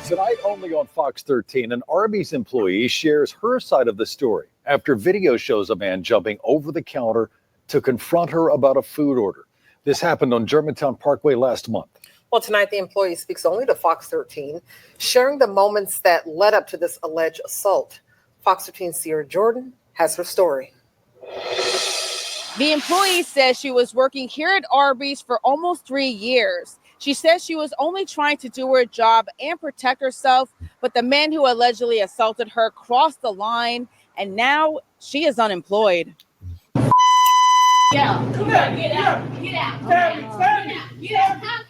Tonight only on Fox 13, an Arby's employee shares her side of the story after video shows a man jumping over the counter to confront her about a food order. This happened on Germantown Parkway last month. Well, tonight the employee speaks only to Fox 13, sharing the moments that led up to this alleged assault. Fox 13's Sierra Jordan has her story. The employee says she was working here at Arby's for almost 3 years. She says she was only trying to do her job and protect herself, but the man who allegedly assaulted her crossed the line, and now she is unemployed. Yeah, come on, get out, get out, get out.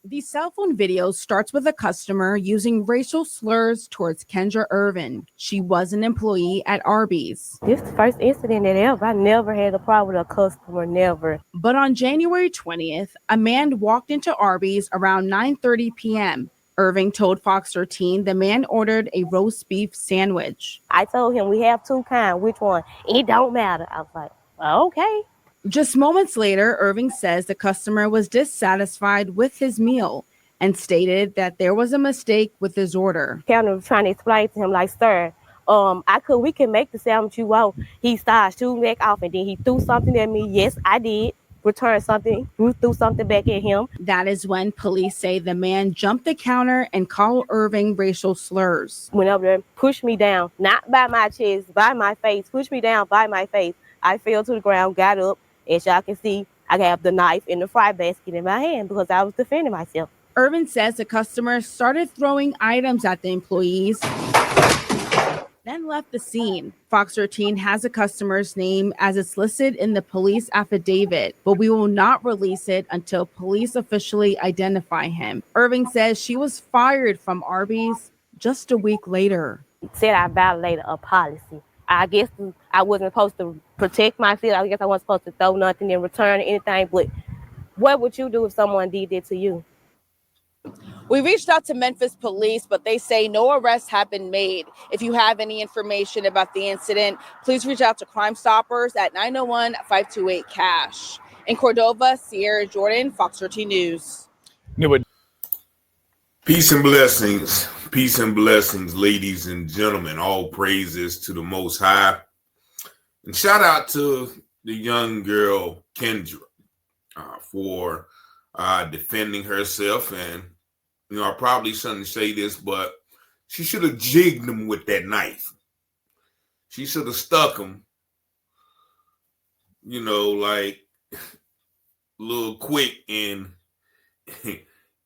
The cell phone video starts with a customer using racial slurs towards Kendra Irvin. She was an employee at Arby's. This is the first incident that ever. I never had a problem with a customer, never. But on January 20th, a man walked into Arby's around 9:30 p.m. Irving told Fox 13 the man ordered a roast beef sandwich. I told him we have two kinds. Which one? It don't matter. I was like, okay. Just moments later, Irving says the customer was dissatisfied with his meal and stated that there was a mistake with his order. Kind of trying to explain to him, like, sir, we can make the sandwich you want. He started shooting back off, and then he threw something at me. Yes, I did. Returned something, threw something back at him. That is when police say the man jumped the counter and called Irving racial slurs. Went up there, pushed me down, not by my chest, by my face, pushed me down by my face. I fell to the ground, got up. As y'all can see, I have the knife and the fry basket in my hand because I was defending myself. Irvin says the customer started throwing items at the employees, then left the scene. Fox 13 has a customer's name as it's listed in the police affidavit, but we will not release it until police officially identify him. Irving says she was fired from Arby's just a week later. Said I violated a policy. I guess I wasn't supposed to protect myself. I guess I wasn't supposed to throw nothing in return or anything. But what would you do if someone did that to you? We reached out to Memphis police, but they say no arrests have been made. If you have any information about the incident, please reach out to Crime Stoppers at 901-528-CASH. In Cordova, Sierra Jordan, Fox 13 News. Peace and blessings. Peace and blessings, ladies and gentlemen. All praises to the Most High. And shout out to the young girl, Kendra, for defending herself. And, I probably shouldn't say this, but she should have jigged him with that knife. She should have stuck him, like a little quick in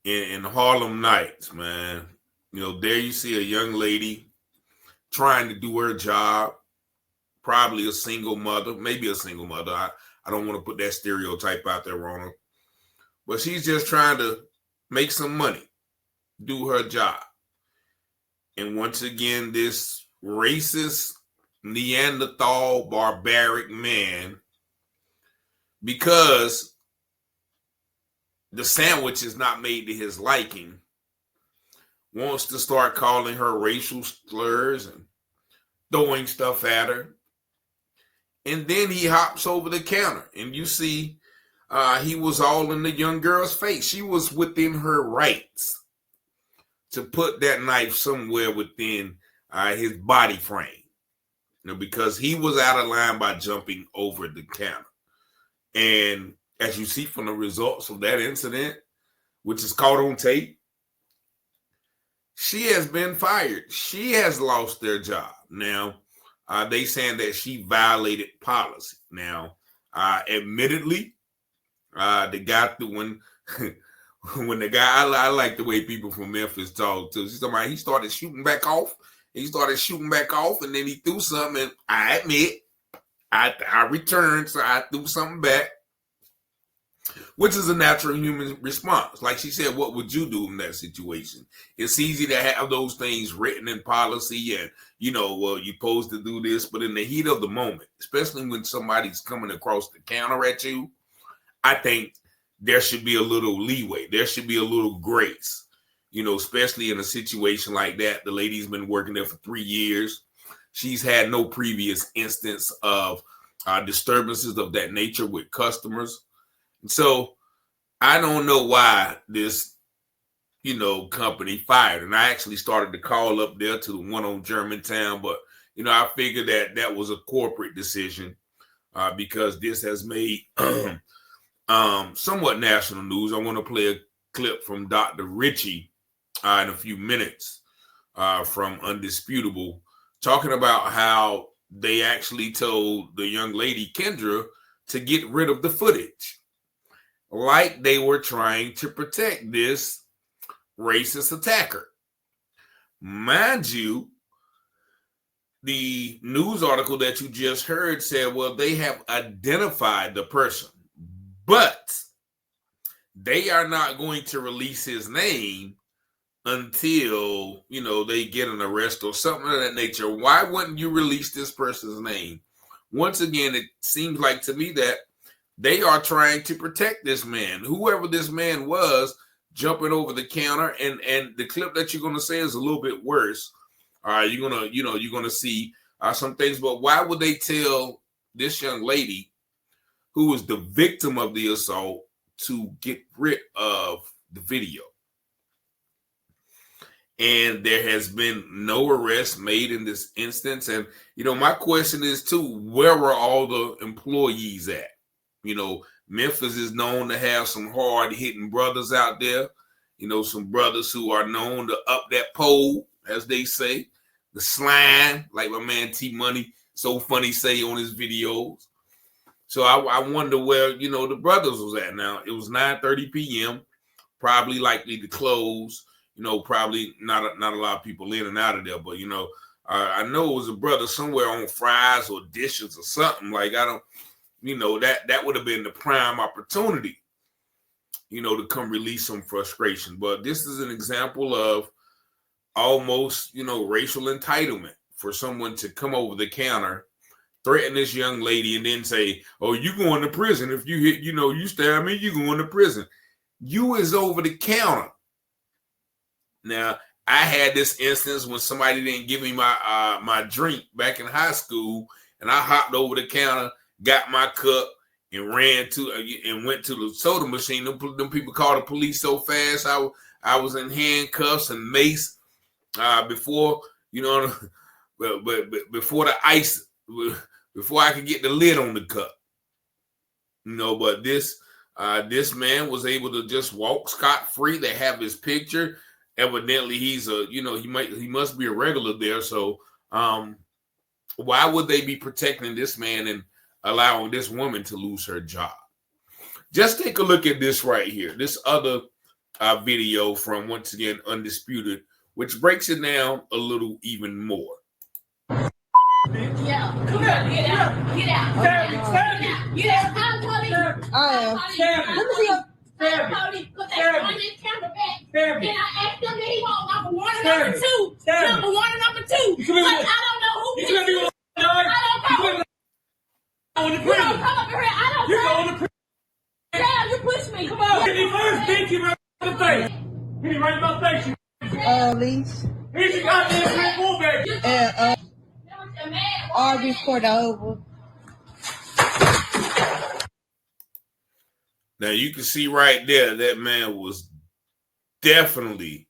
Harlem Nights, man. There you see a young lady trying to do her job, probably a single mother, maybe a single mother. I don't want to put that stereotype out there on her. But she's just trying to make some money, do her job. And once again, this racist, Neanderthal, barbaric man, because the sandwich is not made to his liking, wants to start calling her racial slurs and throwing stuff at her. And then he hops over the counter, and you see he was all in the young girl's face. She was within her rights to put that knife somewhere within his body frame, because he was out of line by jumping over the counter. And as you see from the results of that incident, which is caught on tape, she has been fired. She has lost their job. Now, they saying that she violated policy. Now, admittedly, the guy when the guy, I like the way people from Memphis talk too. She's talking about he started shooting back off. And then he threw something. And I admit, I returned, so I threw something back, which is a natural human response. Like she said, what would you do in that situation? It's easy to have those things written in policy and, well, you're supposed to do this. But in the heat of the moment, especially when somebody's coming across the counter at you, I think there should be a little leeway. There should be a little grace, especially in a situation like that. The lady's been working there for 3 years. She's had no previous instance of disturbances of that nature with customers. So I don't know why this company fired. And I actually started to call up there to the one on Germantown, but I figured that was a corporate decision because this has made somewhat national news. I want to play a clip from Dr. Ritchie in a few minutes from Undisputable, talking about how they actually told the young lady, Kendra, to get rid of the footage, like they were trying to protect this racist attacker. Mind you, the news article that you just heard said, well, they have identified the person, but they are not going to release his name until, they get an arrest or something of that nature. Why wouldn't you release this person's name? Once again, it seems like to me that they are trying to protect this man, whoever this man was, jumping over the counter. And the clip that you're going to say is a little bit worse. You're going to see some things, but why would they tell this young lady who was the victim of the assault to get rid of the video? And there has been no arrest made in this instance. And, my question is too, where were all the employees at? Memphis is known to have some hard hitting brothers out there, some brothers who are known to up that pole, as they say, the slime, like my man T Money so funny say on his videos. So I wonder where, the brothers was at. Now, it was 9:30 p.m., probably likely to close. Probably not a lot of people in and out of there, but I know it was a brother somewhere on fries or dishes or something. Like, I don't, that would have been the prime opportunity, to come release some frustration. But this is an example of almost, racial entitlement for someone to come over the counter, threaten this young lady, and then say, oh, you going to prison. If you hit, you stab me, you going to prison. You is over the counter. Now, I had this instance when somebody didn't give me my my drink back in high school, and I hopped over the counter, got my cup, and went to the soda machine. Them people called the police so fast. I was in handcuffs and mace before but before the ice, before I could get the lid on the cup. But this man was able to just walk scot-free. They have his picture. Evidently, he's he must be a regular there. So why would they be protecting this man and allowing this woman to lose her job? Just take a look at this right here. This other video from, once again, Undisputed, which breaks it down a little even more. Yeah, come here, get out, get out. Get out. I am. Let me see your put that on this camera back. Then I asked them that he want number one and number two. Number one and number two. But I don't know who this is. I don't know. You don't come up here. I don't know. You're going to prison. Damn, you push me. Come on. Hit me first, bitch. You right in the face. Hit me right in my face. Lease. Here's your goddamn red bull, baby. And Arby Cordova. Now you can see right there that man was definitely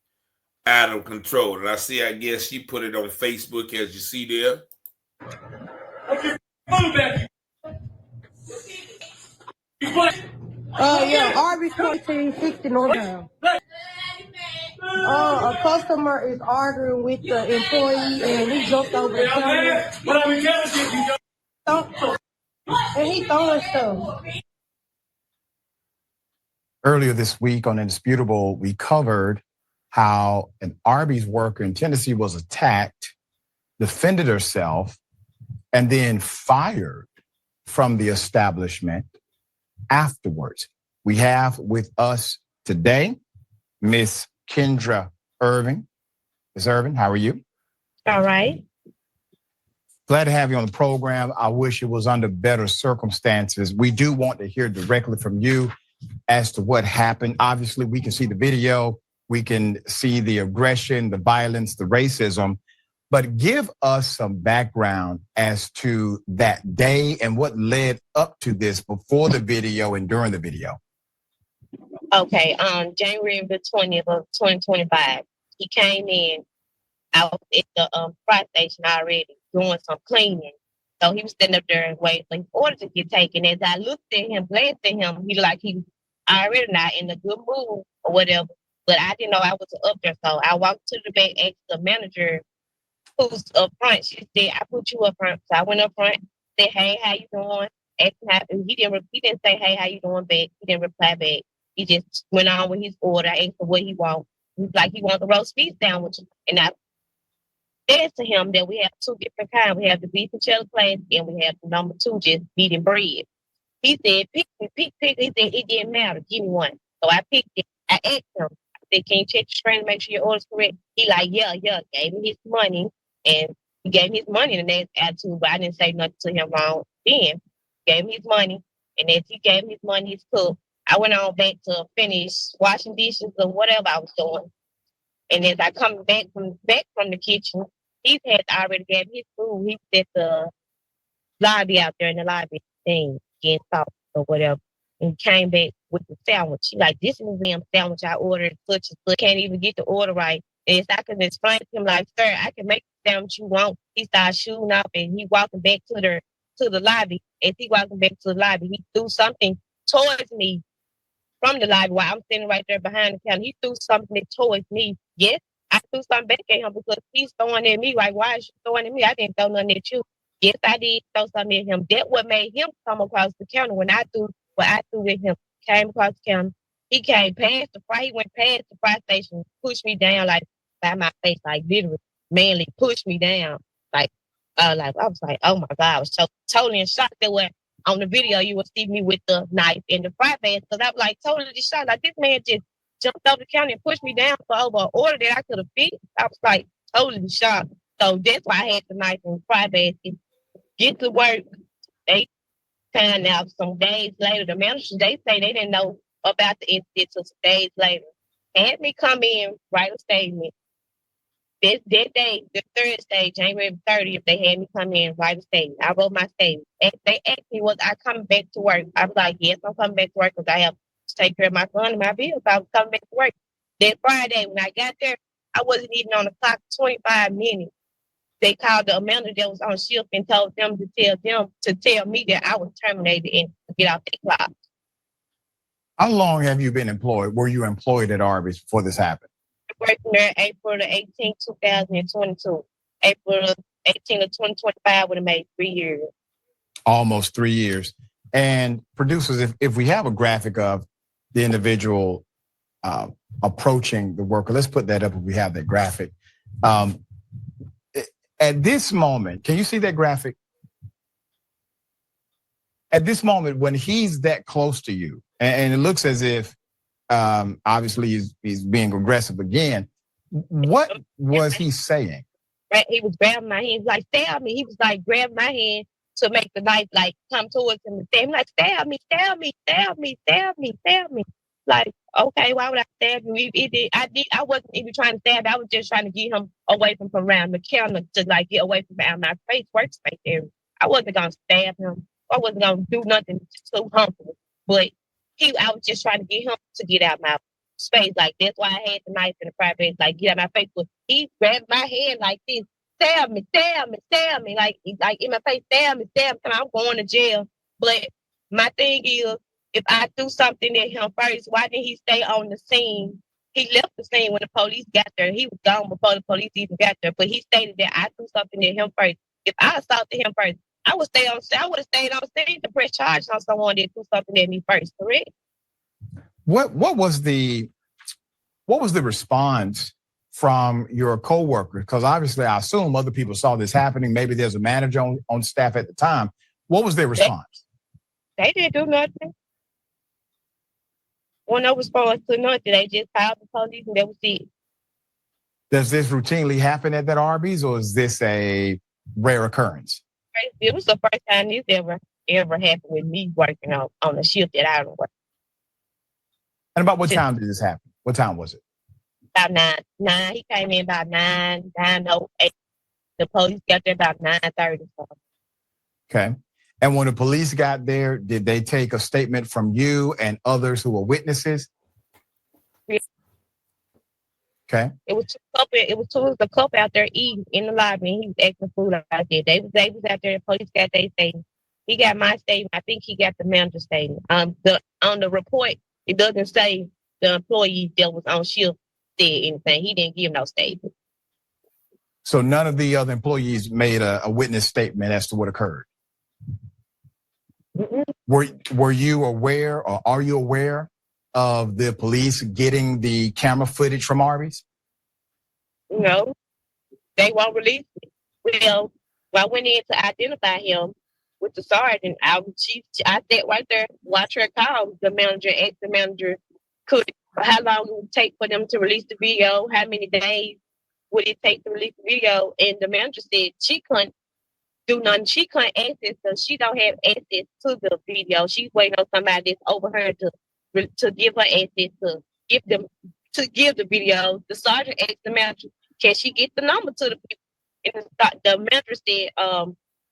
out of control. And I guess she put it on Facebook, as you see there. Okay, yeah, Arby 1460 Northbound. A customer is arguing with the employee, and he jumped over the counter. And he throwing stuff. Earlier this week on Indisputable, we covered how an Arby's worker in Tennessee was attacked, defended herself, and then fired from the establishment afterwards. We have with us today Miss Kendra Irvin. Ms. Irvin, how are you? All right. Glad to have you on the program. I wish it was under better circumstances. We do want to hear directly from you as to what happened. Obviously, we can see the video. We can see the aggression, the violence, the racism. But give us some background as to that day and what led up to this before the video and during the video. Okay, January the 20th of 2025, he came in. I was at the fry station already doing some cleaning. So he was standing up there and waiting for his order to get taken. As I looked at him, glanced at him, he like he already not in a good mood or whatever. But I didn't know I was up there. So I walked to the back, asked the manager who's up front. She said, I put you up front. So I went up front, said, hey, how you doing? Asked him how, he didn't say, hey, how you doing back? He didn't reply back. He just went on with his order. I asked him what he want. He's like, he wants a roast beef sandwich. And I said to him that we have two different kinds. We have the beef and cheddar class, and we have the number two, just meat and bread. He said, pick. He said, it didn't matter. Give me one. So I picked it. I asked him, I said, can you check your screen to make sure your order's correct? He like, yeah. Gave me his money, and he gave me his money in the next attitude, but I didn't say nothing to him wrong then. Gave me his money, and as he gave me his money, his cook, I went on back to finish washing dishes or whatever I was doing. And as I come back from the kitchen, he had already gave his food. He was at the lobby out there in the lobby thing, getting sauce or whatever. And he came back with the sandwich. He like, this is the damn sandwich I ordered, such and such. Can't even get the order right. And as I can explain to him, like, sir, I can make the sandwich you want. He started shooting up and he walking back to the lobby. As he walking back to the lobby, he threw something towards me from the lobby while I'm standing right there behind the counter. He threw something towards me. Yes, I threw something back at him because he's throwing at me. Like, why is you throwing at me? I didn't throw nothing at you. Yes, I did throw something at him. That what made him come across the counter when I threw what I threw at him. Came across the counter. He came past the fry. He went past the fry station, pushed me down like by my face, like literally, manly pushed me down. Like I was like, oh my God, I was so totally in shock that way. On the video, you would see me with the knife and the fry pan. Because I was like totally shocked. Like, this man just jumped over the counter and pushed me down for over an order that I could have fixed. I was like totally shocked. So that's why I had the knife and fry basket. Get to work. They found out some days later. The managers, they say they didn't know about the incident until some days later. Had me come in, write a statement. That day, the third day, January 30th, they had me come in, write a statement. I wrote my statement. And they asked me, was I coming back to work? I was like, yes, I'm coming back to work because I have to take care of my son and my bills. I was coming back to work. That Friday, when I got there, I wasn't even on the clock 25 minutes. They called the manager that was on shift and told them to tell me that I was terminated and to get off the clock. How long have you been employed? Were you employed at Arby's before this happened? Working there April the 18th, 2022. April 18th of 2025 would have made 3 years. Almost 3 years. And producers, if we have a graphic of the individual approaching the worker, let's put that up if we have that graphic. At this moment, can you see that graphic? At this moment, when he's that close to you, and it looks as if obviously he's being aggressive again, what was he saying? Right, he was grabbing my hand. He was like, stab me. He was like grabbing my hand to make the knife like come towards him and stab me. Like, stab me, stab me, stab me, stab me, stab me. Like, okay, why would I stab you? I wasn't even trying to stab. I was just trying to get him away from around the counter to like get away from around my workspace area. I wasn't gonna stab him. I wasn't gonna do nothing so harmful. But I was just trying to get him to get out my space. Like, that's why I had the knife in the fire base, like get out my face. But he grabbed my hand like this, stab me, stab me, stab me, like in my face, stab me, stab me. I'm going to jail. But my thing is, if I do something at him first, why didn't he stay on the scene? He left the scene when the police got there. He was gone before the police even got there. But he stated that I do something at him first. If I assaulted him first, I would have stayed on scene to press charges on someone that do something at me first, correct? What was the response from your coworkers? Because obviously I assume other people saw this happening. Maybe there's a manager on staff at the time. What was their response? They didn't do nothing. When no response to nothing, they just called the police and that was it. Does this routinely happen at that Arby's, or is this a rare occurrence? It was the first time this ever happened with me working on a shift that I don't work. And about what time did this happen? What time was it? About 9. He came in about 9:08. The police got there about 9:30. Okay. And when the police got there, did they take a statement from you and others who were witnesses? Okay. It was the couple out there eating in the lobby, and he was acting fool out there. They was out there. The police got their statement. He got my statement. I think he got the manager's statement. On the report, it doesn't say the employee that was on shift said anything. He didn't give no statement. So none of the other employees made a witness statement as to what occurred. Mm-mm. Were you aware, or are you aware of the police getting the camera footage from Arby's? No, they won't release it. Well, I went in to identify him with the sergeant. I sat right there, watch her call the manager, ask the manager, how long it would take for them to release the video, how many days would it take to release the video, and the manager said she couldn't do nothing. She couldn't access, so she don't have access to the video. She's waiting on somebody that's over her to give her access to give the video. The sergeant asked the manager, can she get the number to the people? And the manager said,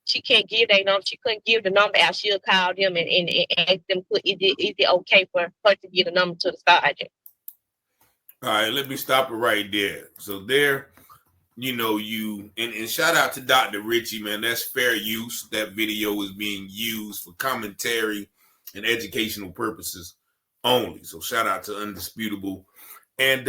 she can't give their number. She couldn't give the number out. She'll call them and ask them, is it okay for her to give the number to the sergeant? All right, let me stop it right there. So there, and shout out to Dr. Richie, man. That's fair use. That video is being used for commentary and educational purposes only. So shout out to Undisputable. And,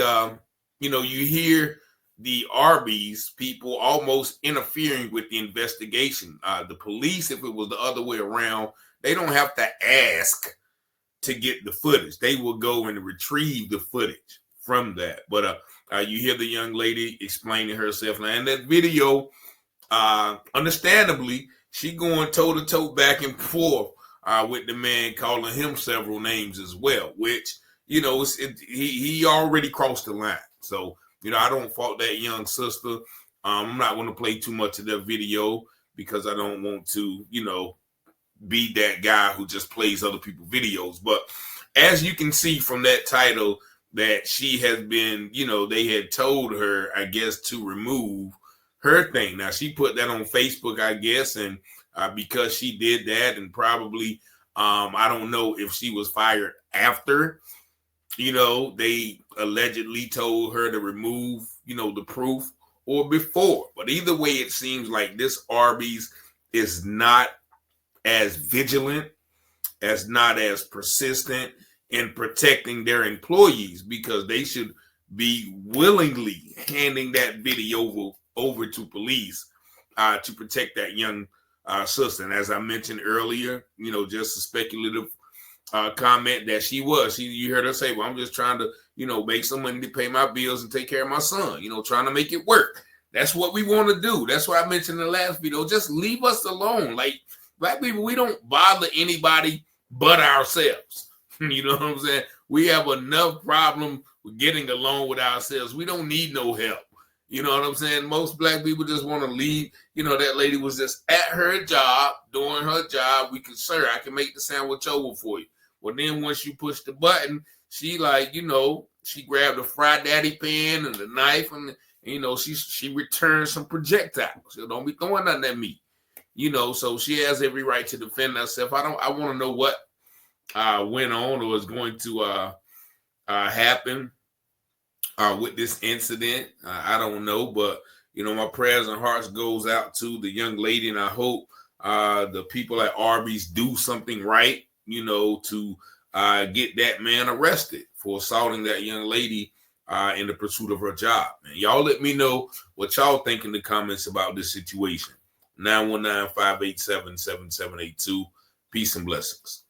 you hear the Arby's people almost interfering with the investigation. The police, if it was the other way around, they don't have to ask to get the footage. They will go and retrieve the footage from that. But you hear the young lady explaining herself. And that video, understandably, she going toe-to-toe back and forth with the man, calling him several names as well, which, he already crossed the line. So, I don't fault that young sister. I'm not going to play too much of that video because I don't want to, be that guy who just plays other people's videos. But as you can see from that title, that she has been, they had told her, I guess, to remove her thing. Now, she put that on Facebook, I guess, and because she did that, and probably, I don't know if she was fired after, they allegedly told her to remove, the proof, or before. But either way, it seems like this Arby's is not as vigilant, not as persistent in protecting their employees, because they should be willingly handing that video over to police to protect that young sister. And as I mentioned earlier, just a speculative comment that you heard her say, well, I'm just trying to, make some money to pay my bills and take care of my son, trying to make it work. That's what we want to do. That's why I mentioned in the last video, just leave us alone. Like, black people, we don't bother anybody but ourselves. You know what I'm saying? We have enough problem with getting along with ourselves. We don't need no help. You know what I'm saying? Most black people just want to leave. That lady was just at her job, doing her job. We can, sir, I can make the sandwich over for you. Well, then once you push the button, she she grabbed a Fry Daddy pan and a knife, and she returned some projectiles. So don't be throwing nothing at me. So she has every right to defend herself. I want to know what went on or is going to happen with this incident. I don't know, but my prayers and hearts goes out to the young lady, and I hope the people at Arby's do something right, to get that man arrested for assaulting that young lady in the pursuit of her job. And y'all let me know what y'all think in the comments about this situation. 919-587-7782. Peace and blessings.